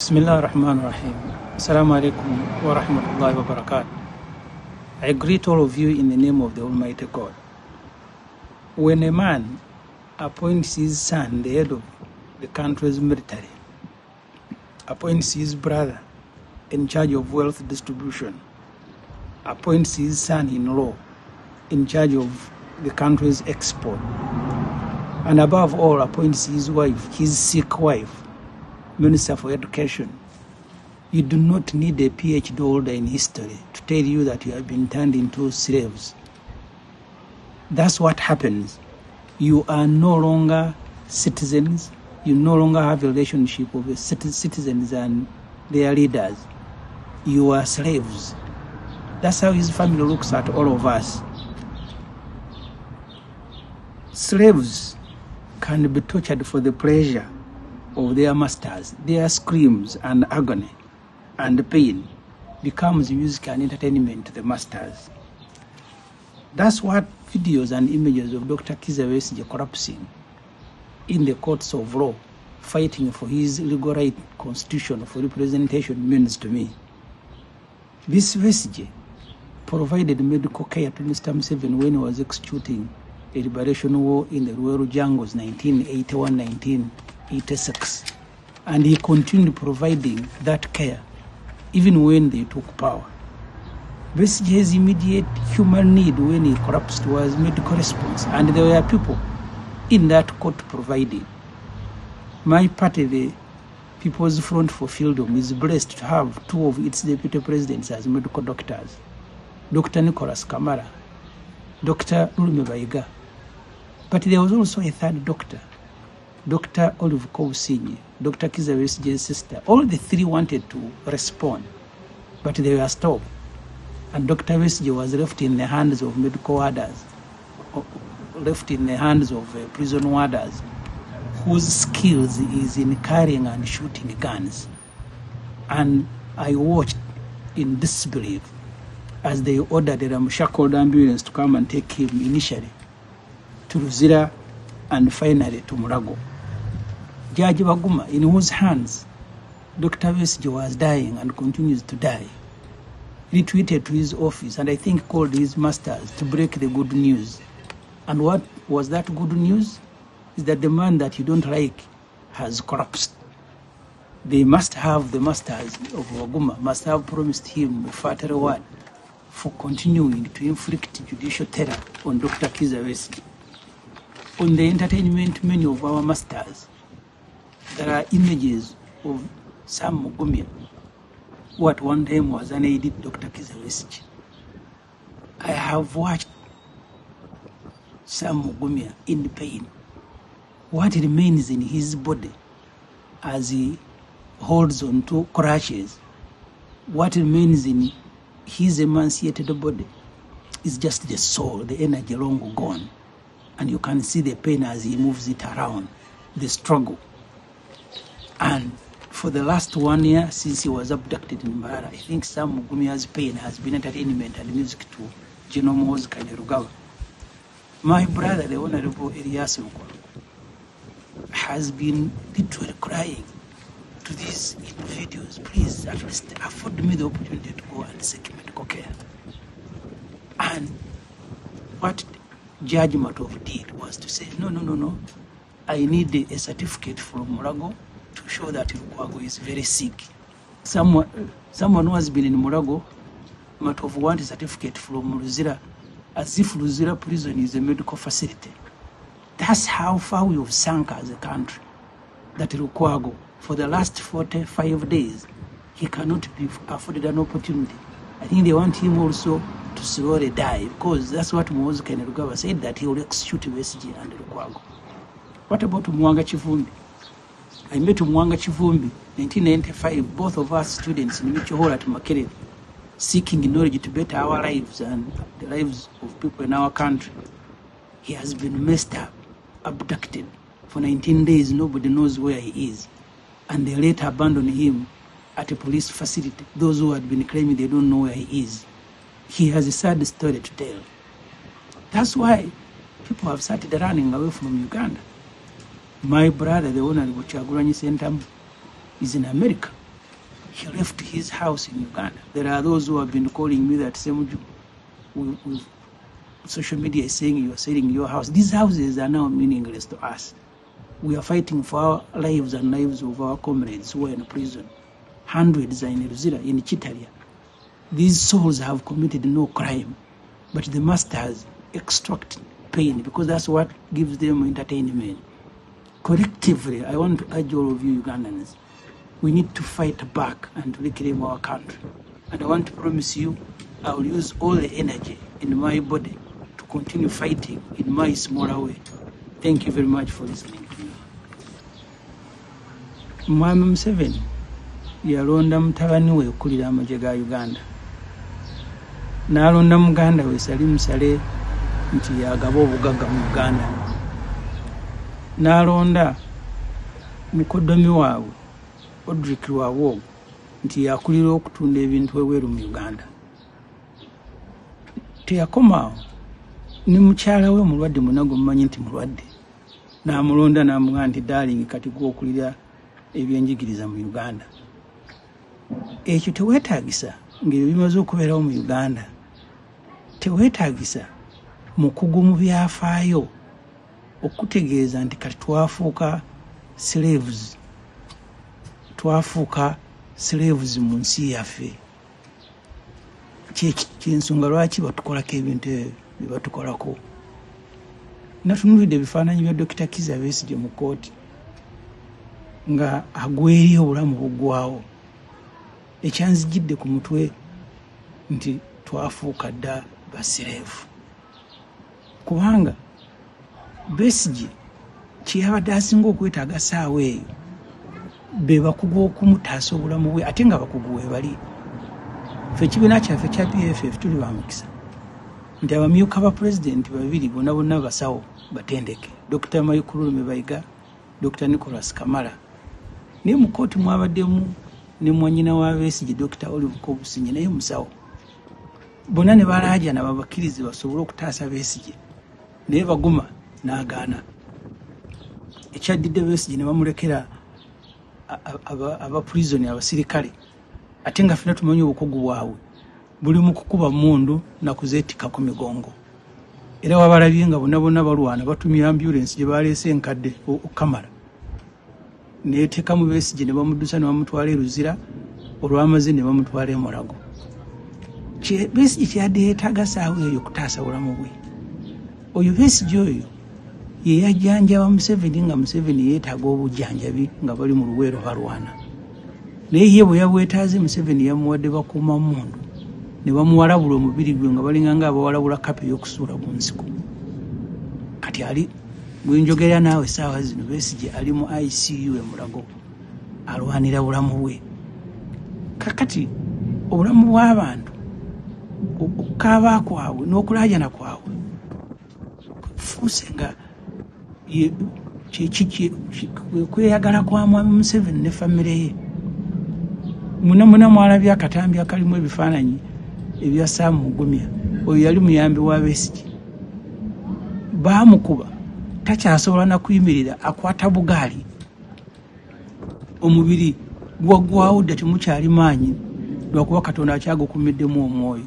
Bismillah ar-Rahman ar-Rahim. Assalamu alaikum wa rahmatullahi wa barakatuh. I greet all of you in the name of the Almighty God. When a man appoints his son the head of the country's military, appoints his brother in charge of wealth distribution, appoints his son-in-law in charge of the country's export, and above all appoints his wife, his sick wife, Minister for Education, you do not need a PhD holder in history to tell you that you have been turned into slaves. That's what happens. You are no longer citizens. You no longer have a relationship with citizens and their leaders. You are slaves. That's how his family looks at all of us. Slaves can be tortured for the pleasure of their masters. Their screams and agony and pain becomes music and entertainment to the masters. That's what videos and images of Dr. Kizza Besigye collapsing in the courts of law, fighting for his legal right constitution for representation means to me. This Besigye provided medical care to Mr. Museveni when he was executing a liberation war in the Rural jungles 1981-1986, and he continued providing that care even when they took power. Besigye's immediate human need when he collapsed was medical response, and there were people in that court providing. My party, the People's Front for Freedom, is blessed to have two of its deputy presidents as medical doctors, Dr. Nicholas Kamara, Dr. Lume Bayiga. But there was also a third doctor, Dr. Olive Kousinyi, Dr. Kizza Besigye's sister. All the three wanted to respond, but they were stopped. And Dr. Besigye was left in the hands of medical warders, left in the hands of prison warders, whose skills is in carrying and shooting guns. And I watched in disbelief as they ordered a ramshackled ambulance to come and take him initially to Luzira and finally to Mulago. Judge Baguma, in whose hands Dr. Besigye was dying and continues to die, retweeted to his office and I think called his masters to break the good news. And what was that good news? Is that the man that you don't like has collapsed. They must have, the masters of Baguma must have promised him a fat reward for continuing to inflict judicial terror on Dr. Kizza Besigye. On the entertainment menu of our masters, there are images of Sam Mugumya, who at one time was an aide Dr. Kizza Besigye. I have watched Sam Mugumya in pain. What remains in his body as he holds on to crutches, what remains in his emaciated body is just the soul, the energy long gone. And you can see the pain as he moves it around, the struggle. And for the last 1 year since he was abducted in Mbarara, I think Sam Mugumya's pain has been entertainment and music to General Muhoozi Kainerugaba. My brother, the Honorable Elias Lukwago, has been literally crying to these videos. Please, at least afford me the opportunity to go and seek medical care. And what Judge Matov did was to say, no. I need a certificate from Mulago to show that Lukwago is very sick. Someone who has been in Mulago, Matov wants a certificate from Luzira, as if Luzira prison is a medical facility. That's how far we have sunk as a country. That Lukwago, for the last 45 days, he cannot be afforded an opportunity. I think they want him also to slowly die, because that's what Muhoozi Kainerugaba said, that he will execute Besigye and Lukwago. What about Mwanga Chivumbi? I met Mwanga Chivumbi 1995, both of us students in Micho Hall at Makerere, seeking knowledge to better our lives and the lives of people in our country. He has been messed up, abducted. For 19 days, nobody knows where he is. And they later abandoned him at a police facility. Those who had been claiming they don't know where he is. He has a sad story to tell. That's why people have started running away from Uganda. My brother, the Honorable Kyagulanyi Ssentamu, is in America. he left his house in Uganda. There are those who have been calling me that Semujju, with social media is saying you are selling your house. These houses are now meaningless to us. We are fighting for our lives and lives of our comrades who are in prison. Hundreds are in Ruzira, in Chitalia. These souls have committed no crime, but the masters extract pain because that's what gives them entertainment. Collectively, I want to urge all of you Ugandans, we need to fight back and to reclaim our country. And I want to promise you, I will use all the energy in my body to continue fighting in my smaller way. Thank you very much for listening to me. Mwami Museveni yalonda mutabani we okulira amagye ga Uganda. N'alonda muganda we Salim Saleh nti yagaba obugagga mu Uganda. N'alonda mukoddomi waabwe Odrick Lwawo nti yakulira okutunda ebintu eweeru mu Uganda. Teyakomaawo ne mukyala we mulwadde munago mumanyi nti mulwadde. N'amulonda n'amugamba nti darling kati gwokulira ebyenjigiriza mu Uganda. Ekyo teweetaagisa ng'ebyo bimaze okubeerawo mu Uganda. Teweetaagisa mukugu mu byafaayo okutegeeza nti kati twafuuka slaves mu nsi yaffe. Kyensonga lwaki batukolako ebintu ebyo bye batukolako. Natunuulidde ebifaananyi bya Dr. Kizza Besigye mu kooti nga agweri obulamu buggwawo. Ekyanzijjidde ku mutwe nti twafuuka dda basireevu. Kubanga Besigye kyeyabadde asinga okwetaaga saawa eyo be bakugu okumutaasa obulamu bwe ate nga bakugu we bali. Ffe ekibiina kyaffe kya PFF tuli bamukisa nti abamyuka ba pulezidenti babiri bonna bonna basawo batendeke, Dr. Mayikululume Bayiga, Dr. Nicholas Kamala. Naye mu kooti mwabaddemu ne mwanyina wa Besigye Dr. Olive Kobusinyi naye musawo. Bonna ne balaajana babakkirize basobole okutaasa Besigye naye baguma n'agaana. Ekyaddidde Besigye ne bamulekera aba prison abasirikale ate nga ffena tumanyi obukugu bwabwe buli mu kukuba mundu na kuzeetika ku migongo. Era wabalabye nga bonna bonna balwana batumya ambulance gye baleese enkadde okamala neeteeka mu Besigye ne bamuddusa ne bamutwala e Ruzira, olwamaze ne bamutwala e Mulago. Besigye kyeyadde yeetaaga saawa eyo okutaasa bulamu bwe. Oyo Besigye oyo ye yajjanjaba Museveni nga Museveni yeetaaga obujjanjabi nga bali mu luweero balwana. Naye ye bwe yabwetaaze Museveni yamuwadde bakuuma mundu ne bamuwalabula omubiri gwe nga balinganga abawalabula kapi y'okusuula ku nsiko. Kati ali bwenjogera naawe essaawa zino Besigye ali mu ICU e Mulago alwanira bulamu bwe. Kakati obulamu bw'abantu okukaaba kwabwe n'okulaajana kwabwe fuuse nga kweyagala kwa Mwami Museveni ne famire ye. Muna mwalabye akatambi akalimu ebifaananyi ebya Sam Mugumya. Oyo yali muyambi wa Besigye. Baamukuba takyasobola na kuyimirira, akwata bugaali omubiri gwaggwawo dda temukyali maanyi lwakuba Katonda akyagukumiddemu omwoyo.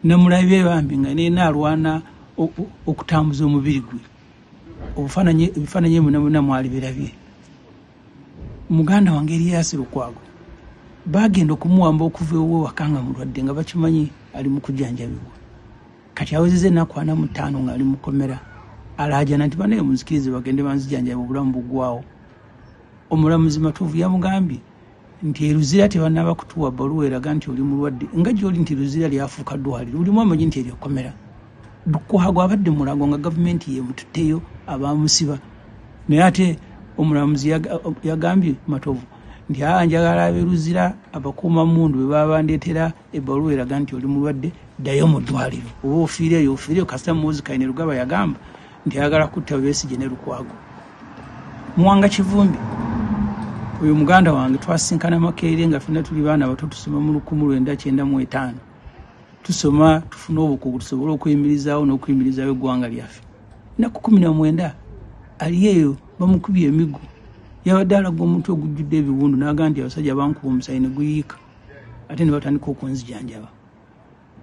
Namulabye bambi nga neena alwana okutambuza omubiri gwe. Ebifaananyi muna mwali birabye. Muganda wange Erias Lukwago bagenda okumuwamba okuva ewe wakanga mulwadde nga bakimanyi ali mu kujjanjabibwa. Kati awezeze ennaku 45 nga ali mu kkomera alaajana nti banaye munzikirize bagende banzijanjabe obulamu buggwawo. Omulamuzi Matuvu yamugambye nti e Ruzira tebannaba kutuwa bbaluwa eraga nti oli mulwadde nga gy'oli nti Ruzira lyafuuka ddwaliro lulimu amanyi nti eryo kkomera. Lukwago abadde Mulago nga gavumenti yemututteyo abaamusiba. Naye ate omulamuzi yagambye Matovu nti njagala ab'e Ruzira abakuuma mundu bwe baba bandeetera ebbaluwa eraga nti oli mulwadde ddayo mu ddwaliro. Oba ofiireyo kasita Muhoozi Kainerugaba yagamba nti ayagala kutta Besigye ne Lukwago. Muwanga Kivumbi oyo muganda wange twasinkana Makerere nga ffenna tuli baana bato tusoma mu 1995. Tusoma tufuna obukugu tusobole okweyimirizaawo n'okuyimirizaawo eggwanga lyaffe. Ennaku 19 ali eyo bamukubye emiggo yabadde alaga omutwe ogujjudde ebiwundu n'agamba nti abasajja bankuba omusaayi ne guyiika ate ne batandika okunzijanjaba.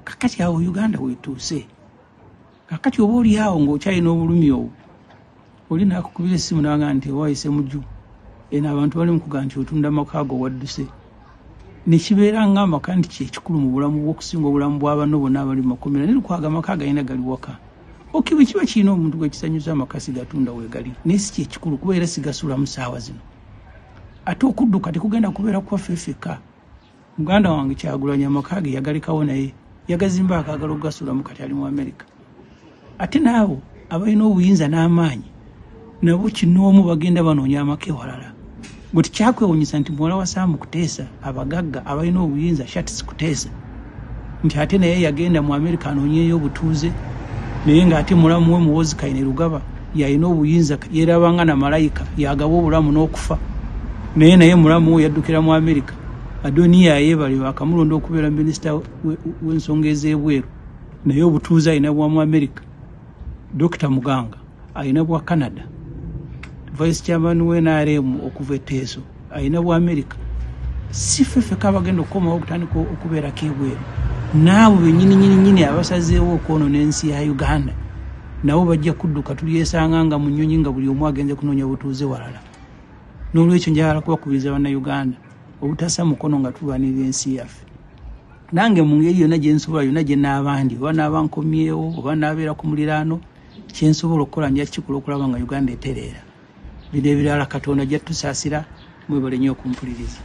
Kakati awo Uganda wetuuse. Kakati oba oli awo ng'okyalina obulumi obwo oli naakukubira essimu n'agamba nti owaayi Semujju eno abantu bali mu kugamba nti otunda amaka go wadduse. Ne kibeera ng'amaka nti kyekikulu mu bulamu bw'okusinga obulamu bw'abanno bonna abali mu makomera naye lukwaga amaka galina gali waka. Okiba kiba kirina omuntu gwe kisanyusa amaka sigatunda weegali naye si kyekikulu kuba era sigasula mu ssaawa zino. Ate okudduka tekugenda kubeera kwaffe ffekka. Muganda wange Kyagulanyi amaka ge yagalekawo naye yagazimba akaagala okugasulamu kati ali mu Amerika. Ate naabo abalina obuyinza n'amaanyi nabo kinoomu bagenda banoonya amaka ewalala. Bwe tikyakwewuunyisa nti muwala wa Saamu Kuteesa abagagga abalina obuyinza Shatsi Kuteesa nti ate naye yagenda mu Amerika anoonyeeyo obutuuze naye ng'ate mulamu we Muwoozi Kainerugaba yalina obuyinza yeerabanga na malayika yagaba obulamu n'okufa naye mulamu we yaddukira mu Amerika. Adoniya yeebale bakamulonda okubeera minisita w'ensonga ez'ebweru naye obutuuze alina bwa mu Amerika. Dr. Muganga alina bwa Canada. Vice Chairman w'NRM okuva e Teso alina bwa Amerika. Si ffeffeka abagenda okukomawo okutandika okubeerako ebweru. Naabo bennyini abasazeewo okwonoona ensi ya Uganda nabo bajja kudduka tulyesanga nga mu nnyonyi nga buli omu agenze kunoonya butuuze walala. N'olwekyo njagala kubakubiriza bannayuganda obutassa mukono nga tulwanirira ensi yaffe. Nange mu ngeri yonna gye nsobola yonna gye n'abandi oba n'abankomyewo oba n'abeera ku muliraano kye nsobola okukola nja kikola okulaba nga Uganda etereera. Bino ebirala Katonda ajja tusaasira mwebale nnyo okumpuliriza.